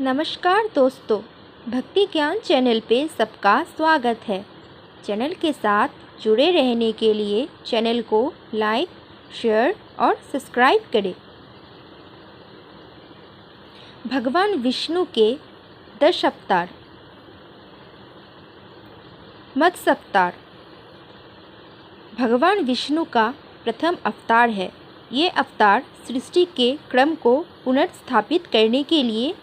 नमस्कार दोस्तों, भक्ति ज्ञान चैनल पे सबका स्वागत है। चैनल के साथ जुड़े रहने के लिए चैनल को लाइक, शेयर और सब्सक्राइब करें। भगवान विष्णु के 10 अवतार। मत्स्य अवतार भगवान विष्णु का प्रथम अवतार है। ये अवतार सृष्टि के क्रम को पुनर्स्थापित करने के लिए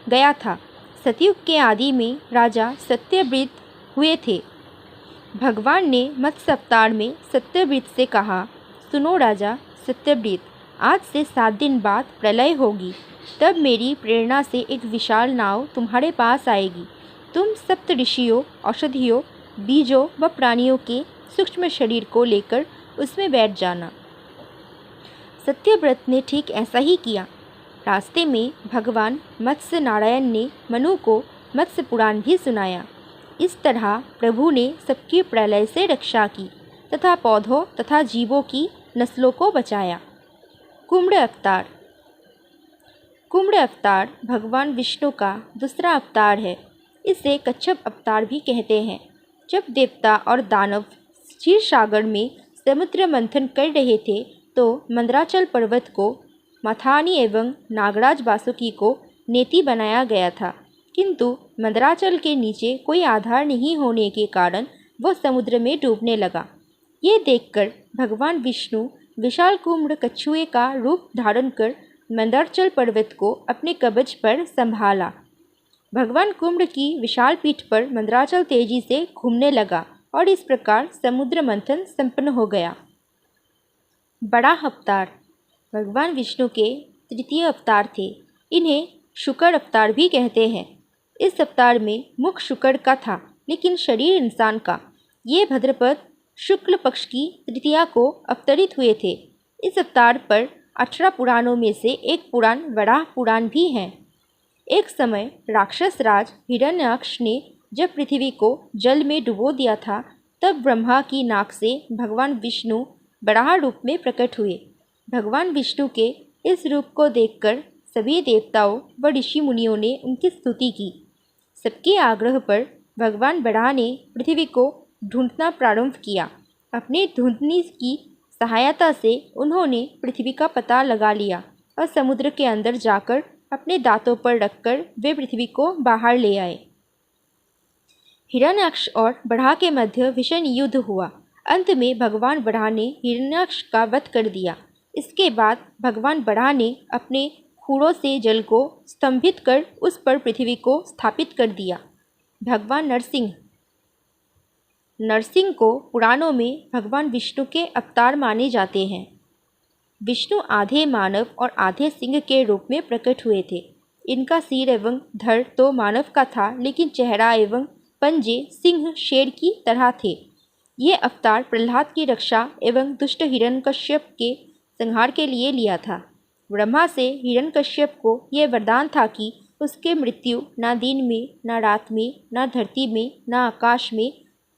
गया था। सतयुग के आदि में राजा सत्यव्रत हुए थे। भगवान ने मत्स्य अवतार में सत्यव्रत से कहा, सुनो राजा सत्यव्रत, आज से 7 दिन बाद प्रलय होगी। तब मेरी प्रेरणा से एक विशाल नाव तुम्हारे पास आएगी। तुम सप्त ऋषियों, औषधियों, बीजों व प्राणियों के सूक्ष्म शरीर को लेकर उसमें बैठ जाना। सत्यव्रत ने ठीक ऐसा ही किया। रास्ते में भगवान मत्स्य नारायण ने मनु को मत्स्य पुराण भी सुनाया। इस तरह प्रभु ने सबकी प्रलय से रक्षा की तथा पौधों तथा जीवों की नस्लों को बचाया। कुम्भ अवतार। कुम्भ अवतार भगवान विष्णु का दूसरा अवतार है। इसे कच्छप अवतार भी कहते हैं। जब देवता और दानव क्षीर सागर में समुद्र मंथन कर रहे थे तो मंदराचल पर्वत को मथानी एवं नागराज वासुकी को नेति बनाया गया था, किंतु मंदराचल के नीचे कोई आधार नहीं होने के कारण वह समुद्र में डूबने लगा। ये देखकर भगवान विष्णु विशाल कुम्भ कछुए का रूप धारण कर मंदराचल पर्वत को अपने कवच पर संभाला। भगवान कुम्भ की विशाल पीठ पर मंदराचल तेजी से घूमने लगा और इस प्रकार समुद्र मंथन संपन्न हो गया। बड़ा अवतार भगवान विष्णु के तृतीय अवतार थे। इन्हें शुक्र अवतार भी कहते हैं। इस अवतार में मुख शुक्र का था, लेकिन शरीर इंसान का। ये भद्रपद शुक्ल पक्ष की तृतीया को अवतरित हुए थे। इस अवतार पर 18 पुराणों में से एक पुराण वराह पुराण भी है। एक समय राक्षस राज हिरण्याक्ष ने जब पृथ्वी को जल में डुबो दिया था, तब ब्रह्मा की नाक से भगवान विष्णु वराह रूप में प्रकट हुए। भगवान विष्णु के इस रूप को देखकर सभी देवताओं व ऋषि मुनियों ने उनकी स्तुति की। सबके आग्रह पर भगवान वराह ने पृथ्वी को ढूंढना प्रारंभ किया। अपने ढूंढने की सहायता से उन्होंने पृथ्वी का पता लगा लिया और समुद्र के अंदर जाकर अपने दांतों पर रखकर वे पृथ्वी को बाहर ले आए। हिरण्याक्ष और वराह के मध्य भीषण युद्ध हुआ। अंत में भगवान वराह ने हिरण्याक्ष का वध कर दिया। इसके बाद भगवान वराह ने अपने खूरों से जल को स्तंभित कर उस पर पृथ्वी को स्थापित कर दिया। भगवान नरसिंह को पुराणों में भगवान विष्णु के अवतार माने जाते हैं। विष्णु आधे मानव और आधे सिंह के रूप में प्रकट हुए थे। इनका सिर एवं धड़ तो मानव का था, लेकिन चेहरा एवं पंजे सिंह शेर की तरह थे। ये अवतार प्रहलाद की रक्षा एवं दुष्ट हिरण्यकश्यप के संहार के लिए लिया था। ब्रह्मा से हिरण्यकश्यप को यह वरदान था कि उसके मृत्यु न दिन में न रात में, न धरती में न आकाश में,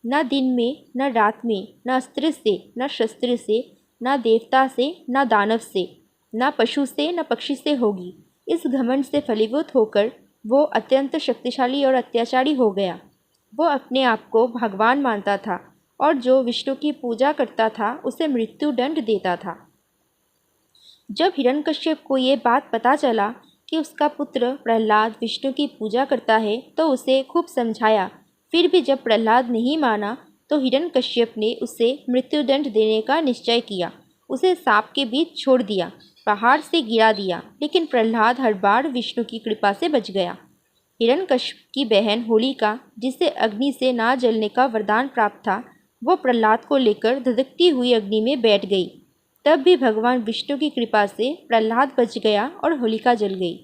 न दिन में न रात में, न अस्त्र से न शस्त्र से, न देवता से न दानव से, न पशु से न पक्षी से होगी। इस घमंड से फलीभूत होकर वो अत्यंत शक्तिशाली और अत्याचारी हो गया। वो अपने आप को भगवान मानता था और जो विष्णु की पूजा करता था उसे मृत्यु दंड देता था। जब हिरण्यकश्यप को ये बात पता चला कि उसका पुत्र प्रहलाद विष्णु की पूजा करता है, तो उसे खूब समझाया। फिर भी जब प्रहलाद नहीं माना तो हिरण्यकश्यप ने उसे मृत्युदंड देने का निश्चय किया। उसे सांप के बीच छोड़ दिया, पहाड़ से गिरा दिया, लेकिन प्रहलाद हर बार विष्णु की कृपा से बच गया। हिरण्यकश्यप की बहन होलिका, जिसे अग्नि से ना जलने का वरदान प्राप्त था, वो प्रहलाद को लेकर धधकती हुई अग्नि में बैठ गई। तब भी भगवान विष्णु की कृपा से प्रहलाद बच गया और होलिका जल गई।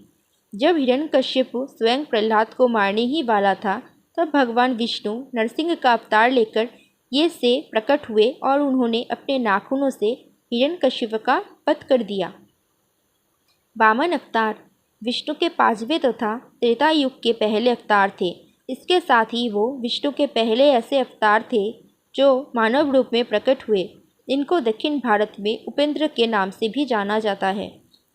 जब हिरण्यकश्यप स्वयं प्रहलाद को मारने ही वाला था, तब भगवान विष्णु नरसिंह का अवतार लेकर ये से प्रकट हुए और उन्होंने अपने नाखूनों से हिरण्यकश्यप का वध कर दिया। वामन अवतार विष्णु के 5वें तथा त्रेता युग के पहले अवतार थे। इसके साथ ही वो विष्णु के पहले ऐसे अवतार थे जो मानव रूप में प्रकट हुए। इनको दक्षिण भारत में उपेंद्र के नाम से भी जाना जाता है।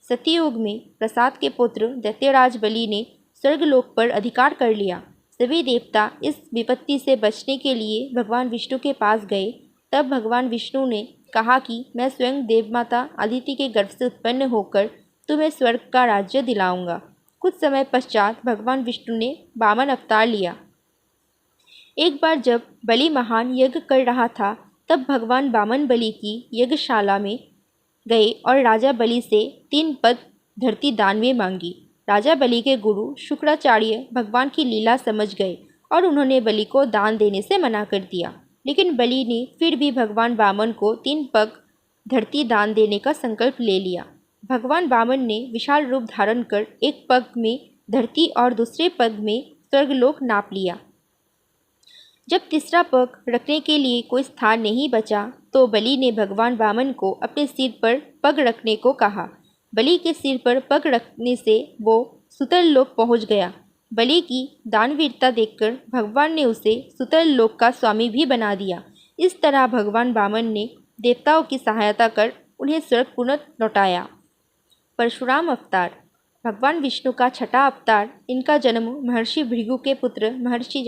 सतयुग में प्रसाद के पुत्र दैत्यराज बलि ने स्वर्गलोक पर अधिकार कर लिया। सभी देवता इस विपत्ति से बचने के लिए भगवान विष्णु के पास गए। तब भगवान विष्णु ने कहा कि मैं स्वयं देवमाता अदिति के गर्भ से उत्पन्न होकर तुम्हें स्वर्ग का राज्य दिलाऊंगा। कुछ समय पश्चात भगवान विष्णु ने वामन अवतार लिया। एक बार जब बलि महान यज्ञ कर रहा था, तब भगवान वामन बलि की यज्ञशाला में गए और राजा बलि से 3 पग धरती दान में मांगी। राजा बलि के गुरु शुक्राचार्य भगवान की लीला समझ गए और उन्होंने बलि को दान देने से मना कर दिया। लेकिन बलि ने फिर भी भगवान वामन को 3 पग धरती दान देने का संकल्प ले लिया। भगवान वामन ने विशाल रूप धारण कर एक पग में धरती और दूसरे पग में स्वर्गलोक नाप लिया। जब तीसरा पग रखने के लिए कोई स्थान नहीं बचा, तो बलि ने भगवान वामन को अपने सिर पर पग रखने को कहा। बलि के सिर पर पग रखने से वो सुतल लोक पहुंच गया। बलि की दानवीरता देखकर भगवान ने उसे सुतल लोक का स्वामी भी बना दिया। इस तरह भगवान वामन ने देवताओं की सहायता कर उन्हें स्वर्ग पुनः लौटाया। परशुराम अवतार भगवान विष्णु का छठा अवतार। इनका जन्म महर्षि भृगु के पुत्र महर्षि